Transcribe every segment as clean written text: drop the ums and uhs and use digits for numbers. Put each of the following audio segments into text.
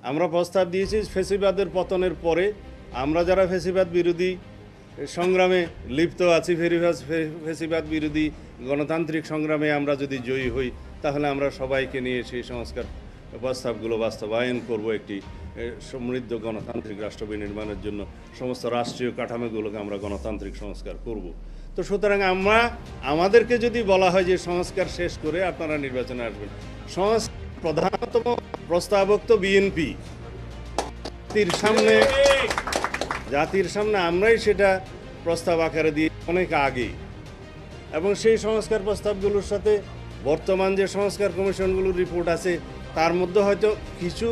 আমরা প্রস্তাব দিয়েছি ফ্যাসিবাদের পতনের পরে আমরা যারা ফ্যাসিবাদ বিরোধী সংগ্রামে লিপ্ত আছি, ফ্যাসিবাদ বিরোধী গণতান্ত্রিক সংগ্রামে আমরা যদি জয়ী হই, তাহলে আমরা সবাইকে নিয়ে সেই সংস্কার প্রস্তাবগুলো বাস্তবায়ন করব। একটি সমৃদ্ধ গণতান্ত্রিক রাষ্ট্র বিনির্মাণের জন্য সমস্ত রাষ্ট্রীয় কাঠামোগুলোকে আমরা গণতান্ত্রিক সংস্কার করব। তো সুতরাং আমাদেরকে যদি বলা হয় যে সংস্কার শেষ করে আপনারা নির্বাচনে আসবেন, সংস্কার প্রধানতম প্রস্তাবক তো বিএনপি। জাতির সামনে আমরাই সেটা প্রস্তাব আকারে দিয়ে অনেক আগে, এবং সেই সংস্কার প্রস্তাবগুলোর সাথে বর্তমান যে সংস্কার কমিশনগুলোর রিপোর্ট আছে তার মধ্যে হয়তো কিছু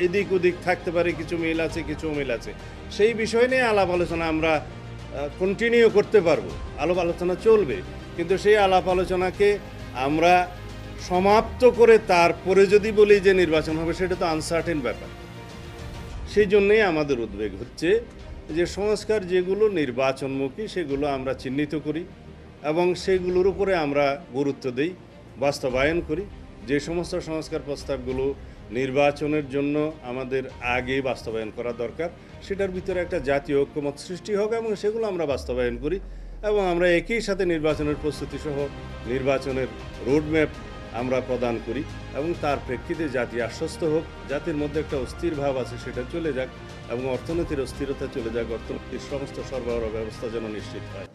এদিক ওদিক থাকতে পারে, কিছু মিল আছে, কিছু অমিল আছে। সেই বিষয় নিয়ে আলাপ আলোচনা আমরা কন্টিনিউ করতে পারবো, আলাপ আলোচনা চলবে, কিন্তু সেই আলাপ আলোচনাকে আমরা সমাপ্ত করে তারপরে যদি বলি যে নির্বাচন হবে, সেটা তো আনসার্টেন ব্যাপার। সেই জন্যই আমাদের উদ্বেগ হচ্ছে যে সংস্কার যেগুলো নির্বাচনমুখী সেগুলো আমরা চিহ্নিত করি এবং সেগুলোর উপরে আমরা গুরুত্ব দিই, বাস্তবায়ন করি। যে সমস্ত সংস্কার প্রস্তাবগুলো নির্বাচনের জন্য আমাদের আগে বাস্তবায়ন করা দরকার, সেটার ভিতরে একটা জাতীয় ঐক্যমত সৃষ্টি হোক এবং সেগুলো আমরা বাস্তবায়ন করি, এবং আমরা একই সাথে নির্বাচনের প্রস্তুতি সহ নির্বাচনের রোডম্যাপ আমরা প্রদান করি, এবং তার প্রেক্ষিতে জাতি আশ্বস্ত হোক, জাতির মধ্যে একটা অস্থির ভাব আছে সেটা চলে যাক, এবং অর্থনীতির অস্থিরতা চলে যাক, অর্থনীতির সমস্ত সরবরাহ ব্যবস্থা যেন নিশ্চিত হয়।